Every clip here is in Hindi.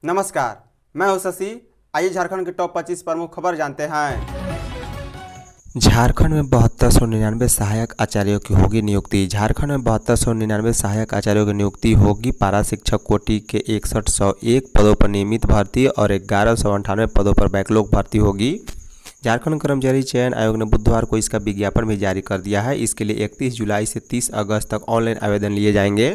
नमस्कार, मैं हूं शशि। आइए झारखंड की टॉप 25 प्रमुख खबर जानते हैं। झारखंड में 7299 सहायक आचार्यों की होगी नियुक्ति। झारखंड में 7299 सहायक आचार्यों की नियुक्ति होगी। पारा शिक्षक कोटि के 6101 पदों पर नियमित भर्ती और 1198 पदों पर बैकलॉग भर्ती होगी। झारखंड कर्मचारी चयन आयोग ने बुधवार को इसका विज्ञापन भी जारी कर दिया है। इसके लिए 31 जुलाई से 30 अगस्त तक ऑनलाइन आवेदन लिए जाएंगे।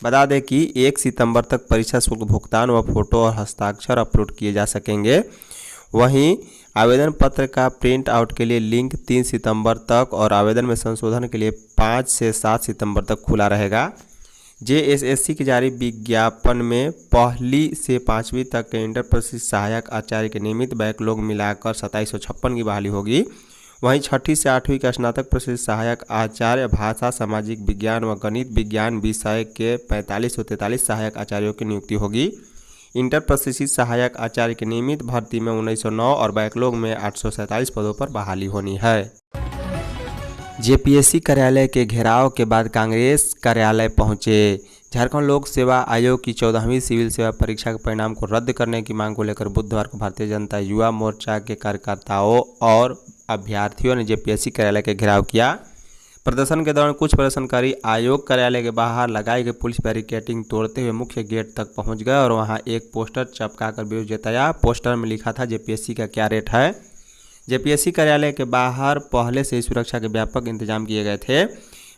बता दें कि 1 सितंबर तक परीक्षा शुल्क भुगतान व फोटो और हस्ताक्षर अपलोड किए जा सकेंगे। वहीं आवेदन पत्र का प्रिंट आउट के लिए लिंक 3 सितंबर तक और आवेदन में संशोधन के लिए 5 से 7 सितंबर तक खुला रहेगा। जेएसएससी के जारी विज्ञापन में पहली से 5वीं तक के इंटर प्रशिक्षित सहायक आचार्य के नियमित बैकलॉग मिलाकर 2756 की बहाली होगी। वहीं 6ठी से 8वीं का स्नातक प्रशिक्षित सहायक आचार्य भाषा, सामाजिक विज्ञान व गणित विज्ञान विषय के 4543 सहायक आचार्यों की नियुक्ति होगी। इंटर प्रशिक्षित सहायक आचार्य की नियमित भर्ती में 1909 और बैकलॉग में 847 पदों पर बहाली होनी है। जेपीएससी कार्यालय के घेराव के बाद कांग्रेस कार्यालय पहुंचे। झारखंड लोक सेवा आयोग की 14वीं सिविल सेवा परीक्षा के परिणाम को रद्द करने की मांग को लेकर बुधवार को भारतीय जनता युवा मोर्चा के कार्यकर्ताओं और अभ्यर्थियों ने जेपीएससी कार्यालय के घेराव किया। प्रदर्शन के दौरान कुछ प्रदर्शनकारी आयोग कार्यालय के बाहर लगाई गई पुलिस बैरिकेडिंग तोड़ते हुए मुख्य गेट तक पहुंच गए और वहां एक पोस्टर चिपकाकर विरोध जताया। पोस्टर में लिखा था, जेपीएससी का क्या रेट है। जेपीएससी कार्यालय के बाहर पहले से ही सुरक्षा के व्यापक इंतजाम किए गए थे।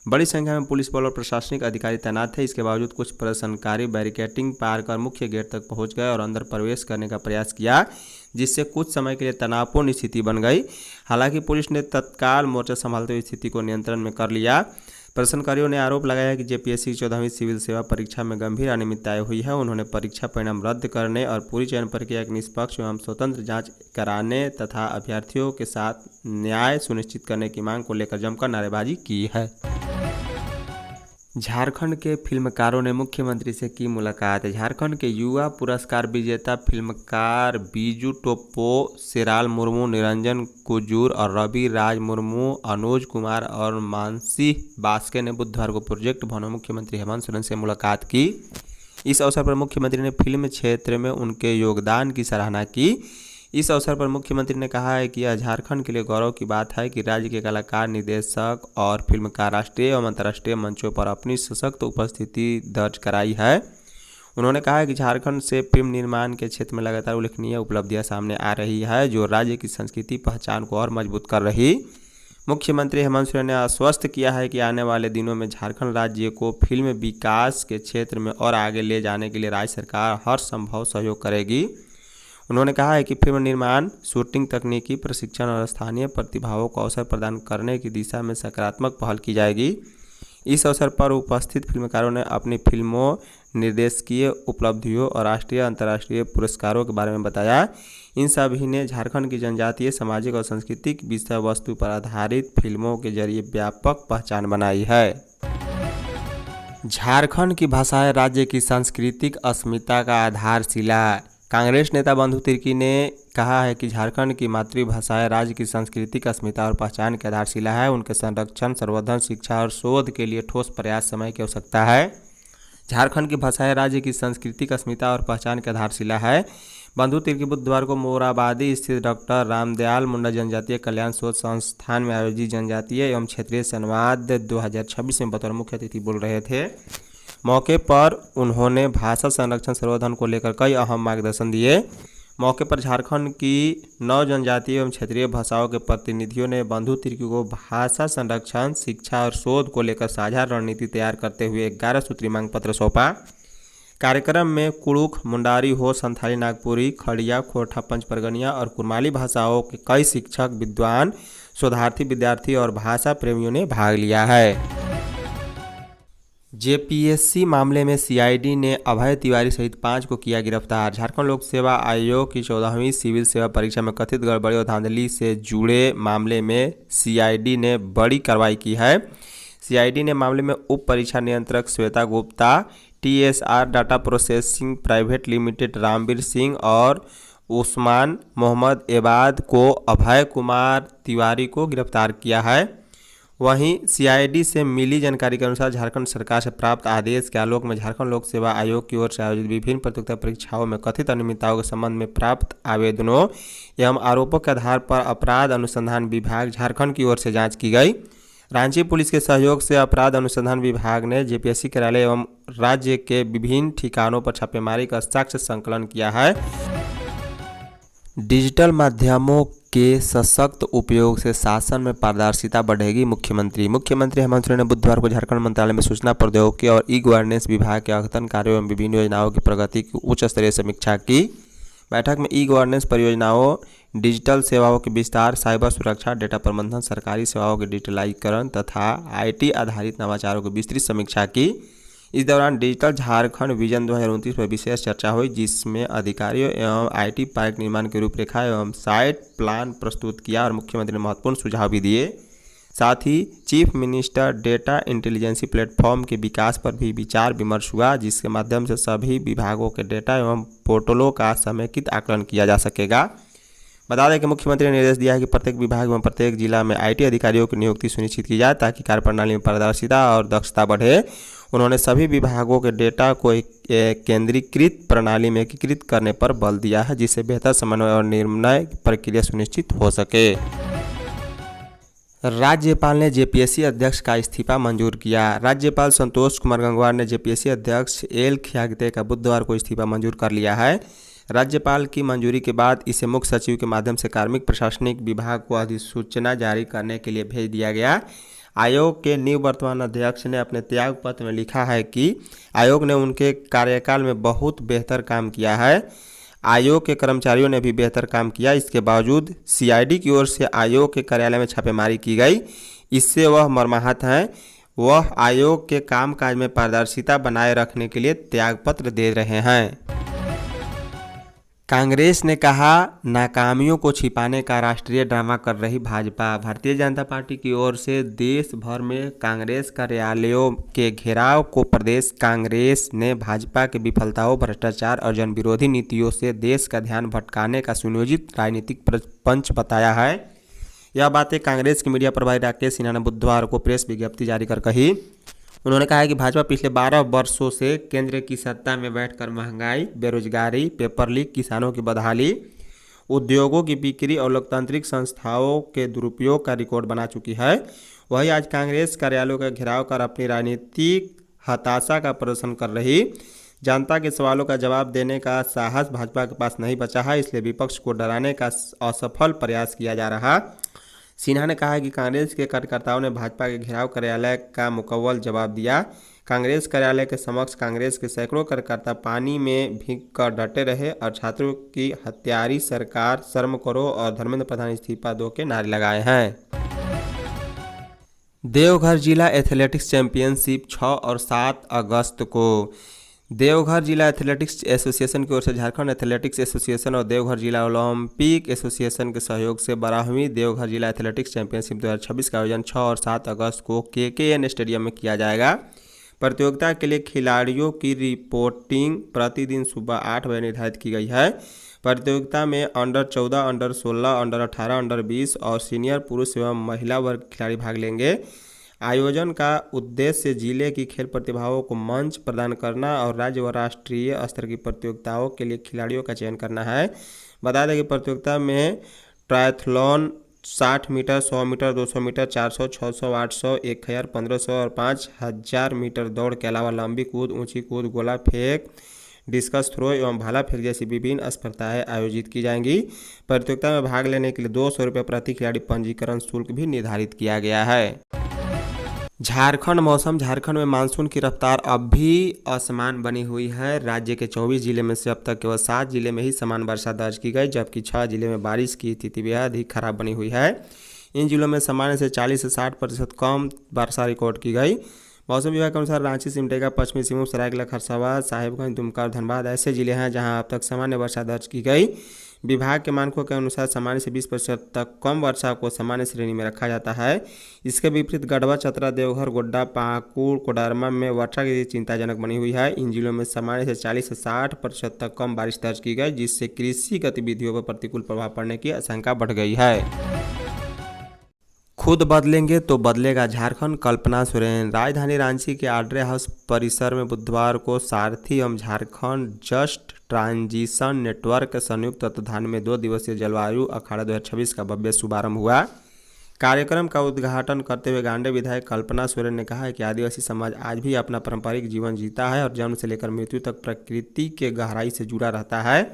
बड़ी संख्या में पुलिस बल और प्रशासनिक अधिकारी तैनात थे। इसके बावजूद कुछ प्रदर्शनकारी बैरिकेडिंग पार कर मुख्य गेट तक पहुंच गए और अंदर प्रवेश करने का प्रयास किया, जिससे कुछ समय के लिए तनावपूर्ण स्थिति बन गई। हालांकि पुलिस ने तत्काल मोर्चा संभालते हुए स्थिति को नियंत्रण में कर लिया। प्रदर्शनकारियों ने आरोप लगाया कि जेपीएससी की 14वीं सिविल सेवा परीक्षा में गंभीर अनियमितताएं हुई है। उन्होंने परीक्षा परिणाम रद्द करने और पूरी चयन प्रक्रिया की निष्पक्ष एवं स्वतंत्र जांच कराने तथा अभ्यर्थियों के साथ न्याय सुनिश्चित करने की मांग को लेकर जमकर नारेबाजी की है। झारखंड के फिल्मकारों ने मुख्यमंत्री से की मुलाकात। झारखंड के युवा पुरस्कार विजेता फिल्मकार बीजू टोप्पो, शेराल मुर्मू, निरंजन कुजूर और रवि राज मुर्मू, अनुज कुमार और मानसी बास्के ने बुधवार को प्रोजेक्ट भवन में मुख्यमंत्री हेमंत सोरेन से मुलाकात की। इस अवसर पर मुख्यमंत्री ने फिल्म क्षेत्र में उनके योगदान की सराहना की। इस अवसर पर मुख्यमंत्री ने कहा है कि यह झारखंड के लिए गौरव की बात है कि राज्य के कलाकार, निर्देशक और फिल्मकार राष्ट्रीय एवं अंतर्राष्ट्रीय मंचों पर अपनी सशक्त उपस्थिति दर्ज कराई है। उन्होंने कहा है कि झारखंड से फिल्म निर्माण के क्षेत्र में लगातार उल्लेखनीय उपलब्धियां सामने आ रही है, जो राज्य की संस्कृति पहचान को और मजबूत कर रही। मुख्यमंत्री हेमंत सोरेन ने आश्वस्त किया है कि आने वाले दिनों में झारखंड राज्य को फिल्म विकास के क्षेत्र में और आगे ले जाने के लिए राज्य सरकार हर संभव सहयोग करेगी। उन्होंने कहा है कि फिल्म निर्माण, शूटिंग, तकनीकी प्रशिक्षण और स्थानीय प्रतिभाओं को अवसर प्रदान करने की दिशा में सकारात्मक पहल की जाएगी। इस अवसर पर उपस्थित फिल्मकारों ने अपनी फिल्मों, निर्देशकीय उपलब्धियों और राष्ट्रीय अंतर्राष्ट्रीय पुरस्कारों के बारे में बताया। इन सभी ने झारखंड की जनजातीय, सामाजिक और सांस्कृतिक विषय वस्तु पर आधारित फिल्मों के जरिए व्यापक पहचान बनाई है। झारखंड की भाषाएं राज्य की सांस्कृतिक अस्मिता का आधारशिला। कांग्रेस नेता बंधु तिर्की ने कहा है कि झारखंड की मातृभाषाएं राज्य की सांस्कृतिक अस्मिता और पहचान की आधारशिला है। उनके संरक्षण, संवर्धन, शिक्षा और शोध के लिए ठोस प्रयास समय की आवश्यकता है। झारखंड की भाषाएं राज्य की सांस्कृतिक अस्मिता और पहचान की आधारशिला है। बंधु तिर्की बुधवार को मोराबादी स्थित डॉक्टर रामदयाल मुंडा जनजातीय कल्याण शोध संस्थान में आयोजित जनजातीय एवं क्षेत्रीय संवाद 2026 में बतौर मुख्य अतिथि बोल रहे थे। मौके पर उन्होंने भाषा संरक्षण, संवर्धन को लेकर कई अहम मार्गदर्शन दिए। मौके पर झारखंड की 9 जनजातीय एवं क्षेत्रीय भाषाओं के प्रतिनिधियों ने बंधु तिर्की को भाषा संरक्षण, शिक्षा और शोध को लेकर साझा रणनीति तैयार करते हुए 11 सूत्री मांग पत्र सौंपा। कार्यक्रम में कुड़ुख, मुंडारी हो, संथाली, नागपुरी, खड़िया, खोरठा, पंचपरगनिया और कुरमाली भाषाओं के कई शिक्षक, विद्वान, शोधार्थी, विद्यार्थी और भाषा प्रेमियों ने भाग लिया है। जेपीएससी मामले में सीआईडी ने अभय तिवारी सहित 5 को किया गिरफ्तार। झारखंड लोक सेवा आयोग की 14वीं सिविल सेवा परीक्षा में कथित गड़बड़ी और धांधली से जुड़े मामले में सीआईडी ने बड़ी कार्रवाई की है। सीआईडी ने मामले में उप परीक्षा नियंत्रक Shweta Gupta, TSR data processing private limited Ramvir Singh और उस्मान मोहम्मद एबाद को अभय कुमार तिवारी को गिरफ्तार किया है। वहीं सीआईडी से मिली जानकारी के अनुसार झारखंड सरकार से प्राप्त आदेश के आलोक में झारखंड लोक सेवा आयोग की ओर से आयोजित विभिन्न प्रतियोगिता परीक्षाओं में कथित अनियमितताओं के संबंध में प्राप्त आवेदनों एवं आरोपों के आधार पर अपराध अनुसंधान विभाग झारखंड की ओर से जांच की गई। रांची पुलिस के सहयोग से अपराध अनुसंधान विभाग ने जेपीएससी कार्यालय एवं राज्य के विभिन्न ठिकानों पर छापेमारी कर साक्ष्य संकलन किया है। डिजिटल माध्यमों के सशक्त उपयोग से शासन में पारदर्शिता बढ़ेगी। मुख्यमंत्री हेमंत सोरेन ने बुधवार को झारखंड मंत्रालय में सूचना प्रौद्योगिकी और ई गवर्नेंस विभाग के अद्यतन कार्यों एवं विभिन्न योजनाओं की प्रगति की उच्च स्तरीय समीक्षा की। बैठक में ई गवर्नेंस परियोजनाओं, डिजिटल सेवाओं के विस्तार, साइबर सुरक्षा, डेटा प्रबंधन, सरकारी सेवाओं के डिजिटलाइजीकरण तथा आईटी आधारित नवाचारों की विस्तृत समीक्षा की। इस दौरान डिजिटल झारखंड विजन 2029 पर विशेष चर्चा हुई, जिसमें अधिकारियों एवं आईटी पार्क निर्माण की रूपरेखा एवं साइट प्लान प्रस्तुत किया और मुख्यमंत्री ने महत्वपूर्ण सुझाव भी दिए। साथ ही chief minister data intelligence platform के विकास पर भी विचार विमर्श हुआ, जिसके माध्यम से सभी विभागों के डेटा एवं पोर्टलों का समेकित आकलन किया जा सकेगा। बता दें कि मुख्यमंत्री ने निर्देश दिया है कि प्रत्येक विभाग एवं प्रत्येक जिला में आईटी अधिकारियों की नियुक्ति सुनिश्चित की जाए ताकि कार्यप्रणाली में पारदर्शिता और दक्षता बढ़े। उन्होंने सभी विभागों के डेटा को एक केंद्रीकृत प्रणाली में एकीकृत करने पर बल दिया है, जिससे बेहतर समन्वय और निर्णय प्रक्रिया सुनिश्चित हो सके। राज्यपाल ने जेपीएससी अध्यक्ष का इस्तीफा मंजूर किया। राज्यपाल संतोष कुमार गंगवार ने जेपीएससी अध्यक्ष एल खियागते का बुधवार को इस्तीफा मंजूर कर लिया है। राज्यपाल की मंजूरी के बाद इसे मुख्य सचिव के माध्यम से कार्मिक प्रशासनिक विभाग को अधिसूचना जारी करने के लिए भेज दिया गया। आयोग के निवर्तमान अध्यक्ष ने अपने त्याग पत्र में लिखा है कि आयोग ने उनके कार्यकाल में बहुत बेहतर काम किया है। आयोग के कर्मचारियों ने भी बेहतर काम किया। इसके बावजूद सीआईडी की ओर से आयोग के कार्यालय में छापेमारी की गई। इससे वह मर्माहत हैं। वह आयोग के कामकाज में पारदर्शिता बनाए रखने के लिए त्यागपत्र दे रहे हैं। कांग्रेस ने कहा, नाकामियों को छिपाने का राष्ट्रीय ड्रामा कर रही भाजपा। भारतीय जनता पार्टी की ओर से देश भर में कांग्रेस कार्यालयों के घेराव को प्रदेश कांग्रेस ने भाजपा के विफलताओं, भ्रष्टाचार और जन विरोधी नीतियों से देश का ध्यान भटकाने का सुनियोजित राजनीतिक पंच बताया है। यह बातें कांग्रेस के मीडिया प्रभारी राकेश सिन्हा ने बुधवार को प्रेस विज्ञप्ति जारी कर कही। उन्होंने कहा है कि भाजपा पिछले 12 वर्षों से केंद्र की सत्ता में बैठकर महंगाई, बेरोजगारी, पेपर लीक, किसानों की बदहाली, उद्योगों की बिक्री और लोकतांत्रिक संस्थाओं के दुरुपयोग का रिकॉर्ड बना चुकी है। वही आज कांग्रेस कार्यालयों का घेराव कर अपनी राजनीतिक हताशा का प्रदर्शन कर रही। जनता के सवालों का जवाब देने का साहस भाजपा के पास नहीं बचा है, इसलिए विपक्ष को डराने का असफल प्रयास किया जा रहा। सिन्हा ने कहा कि कांग्रेस के कार्यकर्ताओं ने भाजपा के घेराव कार्यालय का मुकव्वल जवाब दिया। कांग्रेस कार्यालय के समक्ष कांग्रेस के सैकड़ों कार्यकर्ता पानी में भीग कर डटे रहे और छात्रों की हत्यारी सरकार शर्म करो और धर्मेंद्र प्रधान इस्तीफा दो के नारे लगाए हैं। देवघर जिला एथलेटिक्स चैंपियनशिप 6 और 7 अगस्त को। देवघर जिला एथलेटिक्स एसोसिएशन की ओर से झारखंड एथलेटिक्स एसोसिएशन और देवघर जिला ओलंपिक एसोसिएशन के सहयोग से 12वीं देवघर जिला एथलेटिक्स चैंपियनशिप 2026 का आयोजन 6 और 7 अगस्त को केकेएन स्टेडियम में किया जाएगा। प्रतियोगिता के लिए खिलाड़ियों की रिपोर्टिंग प्रतिदिन सुबह 8 बजे निर्धारित की गई है। प्रतियोगिता में अंडर 14, अंडर 16, अंडर 18, अंडर 20 और सीनियर पुरुष एवं महिला वर्ग खिलाड़ी भाग लेंगे। आयोजन का उद्देश्य जिले की खेल प्रतिभाओं को मंच प्रदान करना और राज्य व राष्ट्रीय स्तर की प्रतियोगिताओं के लिए खिलाड़ियों का चयन करना है। बता दें कि प्रतियोगिता में ट्रायथलॉन, 60 मीटर, 100 मीटर, 200 मीटर, 400, 600, 800, 1000, 1500 और 5000 मीटर दौड़ के अलावा लंबी कूद, ऊंची कूद, गोला फेंक, डिस्कस थ्रो एवं भाला फेंक जैसी विभिन्न स्पर्धाएं आयोजित की जाएंगी। प्रतियोगिता में भाग लेने के लिए 200 रुपये प्रति खिलाड़ी पंजीकरण शुल्क भी निर्धारित किया गया है। झारखंड मौसम। झारखंड में मानसून की रफ्तार अब भी असमान बनी हुई है। राज्य के 24 जिले में से अब तक केवल 7 जिले में ही समान वर्षा दर्ज की गई, जबकि 6 जिले में बारिश की स्थिति बेहद ही खराब बनी हुई है। इन जिलों में सामान्य से 40 से 60% कम वर्षा रिकॉर्ड की गई। मौसम विभाग के अनुसार रांची, सिमडेगा, पश्चिमी सिंहभूम, सरायकेला, खरसावां, साहिबगंज, दुमका और धनबाद ऐसे जिले हैं जहां अब तक सामान्य वर्षा दर्ज की गई। विभाग के मानकों के अनुसार सामान्य से 20% तक कम वर्षा को सामान्य श्रेणी में रखा जाता है। इसके विपरीत गढ़वा, चतरा, देवघर, गोड्डा, पाकुड़, कोडरमा में वर्षा की चिंताजनक बनी हुई है। इन जिलों में सामान्य से 40 से 60% तक कम बारिश दर्ज की गई, जिससे कृषि गतिविधियों पर प्रतिकूल प्रभाव पड़ने की आशंका बढ़ गई है। खुद बदलेंगे तो बदलेगा झारखंड, कल्पना सोरेन। राजधानी रांची के आड्रे हाउस परिसर में बुधवार को सारथी एवं झारखंड जस्ट ट्रांजिशन नेटवर्क के संयुक्त तत्वाधान में 2 दिवसीय जलवायु अखाड़ा 2026 का भव्य शुभारंभ हुआ। कार्यक्रम का उद्घाटन करते हुए गांडे विधायक कल्पना सोरेन ने कहा है कि आदिवासी समाज आज भी अपना पारंपरिक जीवन जीता है और जन्म से लेकर मृत्यु तक प्रकृति के गहराई से जुड़ा रहता है।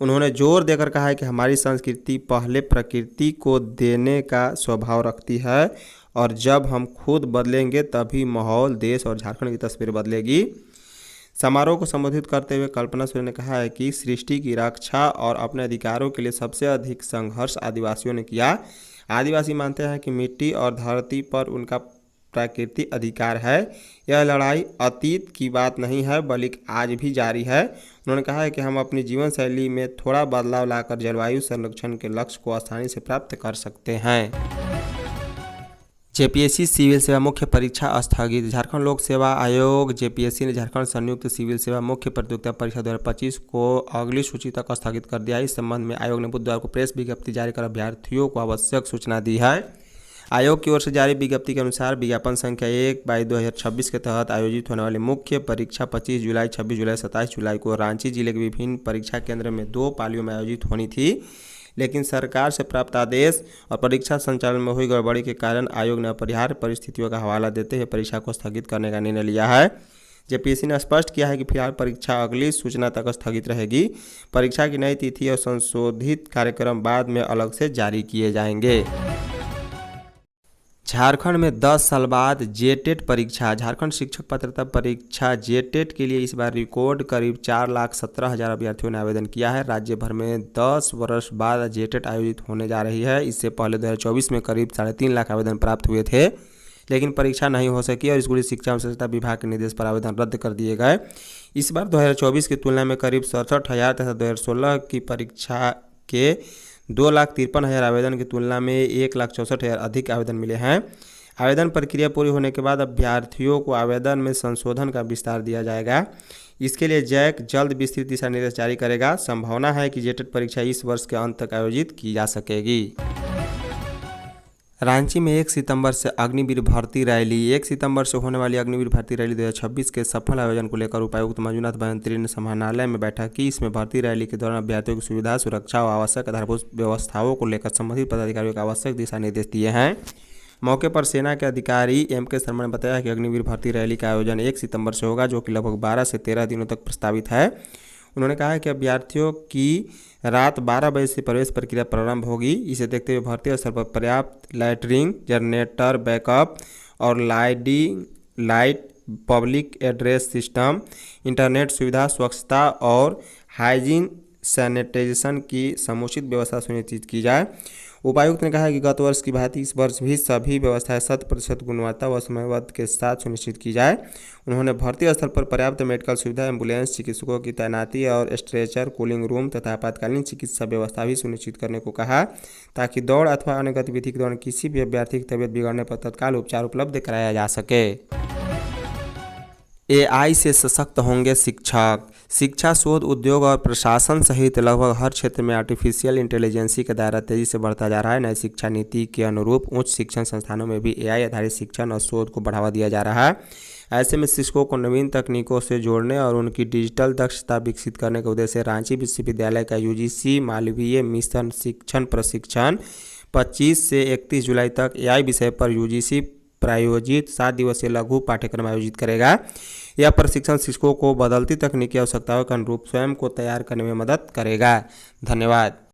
उन्होंने जोर देकर कहा है कि हमारी संस्कृति पहले प्रकृति को देने का स्वभाव रखती है और जब हम खुद बदलेंगे तभी माहौल, देश और झारखंड की तस्वीर बदलेगी। समारोह को संबोधित करते हुए कल्पना सोरेन ने कहा है कि सृष्टि की रक्षा और अपने अधिकारों के लिए सबसे अधिक संघर्ष आदिवासियों ने किया। आदिवासी मानते हैं कि मिट्टी और धरती पर उनका प्राकृतिक अधिकार है। यह लड़ाई अतीत की बात नहीं है बल्कि आज भी जारी है। उन्होंने कहा है कि हम अपनी जीवन शैली में थोड़ा बदलाव लाकर जलवायु संरक्षण के लक्ष्य को आसानी से प्राप्त कर सकते हैं। जेपीएससी सिविल सेवा मुख्य परीक्षा स्थगित। झारखंड लोक सेवा आयोग जेपीएससी ने झारखंड संयुक्त सिविल सेवा मुख्य प्रतियोगिता परीक्षा 2025 को अगली सूची तक स्थगित कर दिया है। इस संबंध में आयोग ने बुधवार को प्रेस विज्ञप्ति जारी कर अभ्यर्थियों को आवश्यक सूचना दी है। आयोग की ओर से जारी विज्ञप्ति के अनुसार विज्ञापन संख्या 1/2026 के तहत आयोजित होने वाली मुख्य परीक्षा 25 जुलाई, 26 जुलाई, 27 जुलाई को रांची जिले के विभिन्न परीक्षा केंद्र में 2 पालियों में आयोजित होनी थी, लेकिन सरकार से प्राप्त आदेश और परीक्षा संचालन में हुई गड़बड़ी के कारण आयोग ने अपरिहार्य परिस्थितियों का हवाला देते हुए परीक्षा को स्थगित करने का निर्णय लिया है। जेपीएससी ने स्पष्ट किया है कि फिलहाल परीक्षा अगली सूचना तक स्थगित रहेगी। परीक्षा की नई तिथि और संशोधित कार्यक्रम बाद में अलग से जारी किए जाएंगे। झारखंड में 10 साल बाद जेटेट परीक्षा। झारखंड शिक्षक पात्रता परीक्षा जेटेट के लिए इस बार रिकॉर्ड करीब 4,17,000 अभ्यर्थियों ने आवेदन किया है। राज्य भर में 10 वर्ष बाद जेटेट आयोजित होने जा रही है। इससे पहले 2024 में करीब 3.5 लाख आवेदन प्राप्त हुए थे, लेकिन परीक्षा नहीं हो सकी और स्कूली शिक्षा एवं स्वच्छता विभाग के निर्देश पर आवेदन रद्द कर दिए गए। इस बार 2024 की तुलना में करीब 67,000 तथा 2016 की परीक्षा के 2,53,000 आवेदन की तुलना में 1,64,000 अधिक आवेदन मिले हैं। आवेदन प्रक्रिया पूरी होने के बाद अभ्यर्थियों को आवेदन में संशोधन का विस्तार दिया जाएगा। इसके लिए जैक जल्द विस्तृत दिशा निर्देश जारी करेगा। संभावना है कि जेटेट परीक्षा इस वर्ष के अंत तक आयोजित की जा सकेगी। रांची में 1 सितंबर से अग्निवीर भर्ती रैली। 1 सितंबर से होने वाली अग्निवीर भर्ती रैली 2026 के सफल आयोजन को लेकर उपायुक्त मंजुनाथ बंत्री ने समाहरणालय में बैठक की। इसमें भर्ती रैली के दौरान अभ्यर्थियों की सुविधा, सुरक्षा और आवश्यक आधारभूत व्यवस्थाओं को लेकर संबंधित पदाधिकारियों को आवश्यक दिशा निर्देश दिए हैं। मौके पर सेना के अधिकारी M.K. शर्मा ने बताया कि अग्निवीर भर्ती रैली का आयोजन 1 सितंबर से होगा, जो कि लगभग 12 से 13 दिनों तक प्रस्तावित है। उन्होंने कहा कि अभ्यर्थियों की रात 12 बजे से प्रवेश प्रक्रिया प्रारंभ होगी। इसे देखते हुए भर्ती स्थल पर पर्याप्त लाइटरिंग, जनरेटर बैकअप और light, public address system, internet सुविधा, स्वच्छता और हाइजीन सैनिटाइजेशन की समुचित व्यवस्था सुनिश्चित की जाए। उपायुक्त ने कहा कि गत वर्ष की भांति इस वर्ष भी सभी व्यवस्थाएं 100% गुणवत्ता व समयबद्ध के साथ सुनिश्चित की जाए। उन्होंने भर्ती स्थल पर पर्याप्त मेडिकल सुविधा, एम्बुलेंस, चिकित्सकों की तैनाती और स्ट्रेचर, कूलिंग रूम तथा आपातकालीन चिकित्सा व्यवस्था भी सुनिश्चित करने को कहा, ताकि दौड़ अथवा अन्य गतिविधि के दौरान किसी भी अभ्यर्थी की तबियत बिगड़ने पर तत्काल उपचार उपलब्ध कराया जा सके। AI से सशक्त होंगे शिक्षक। शिक्षा, शोध, उद्योग और प्रशासन सहित लगभग हर क्षेत्र में आर्टिफिशियल इंटेलिजेंसी का दायरा तेजी से बढ़ता जा रहा है। नई शिक्षा नीति के अनुरूप उच्च शिक्षण संस्थानों में भी AI आधारित शिक्षण और शोध को बढ़ावा दिया जा रहा है। ऐसे में शिक्षकों को नवीन तकनीकों से जोड़ने और उनकी डिजिटल दक्षता विकसित करने के उद्देश्य से रांची विश्वविद्यालय का UGC मालवीय मिशन शिक्षण प्रशिक्षण 25 से 31 जुलाई तक AI विषय पर UGC प्रायोजित 7 दिवसीय लघु पाठ्यक्रम आयोजित करेगा। यह प्रशिक्षण शिक्षकों को बदलती तकनीकी आवश्यकताओं के अनुरूप स्वयं को तैयार करने में मदद करेगा। धन्यवाद।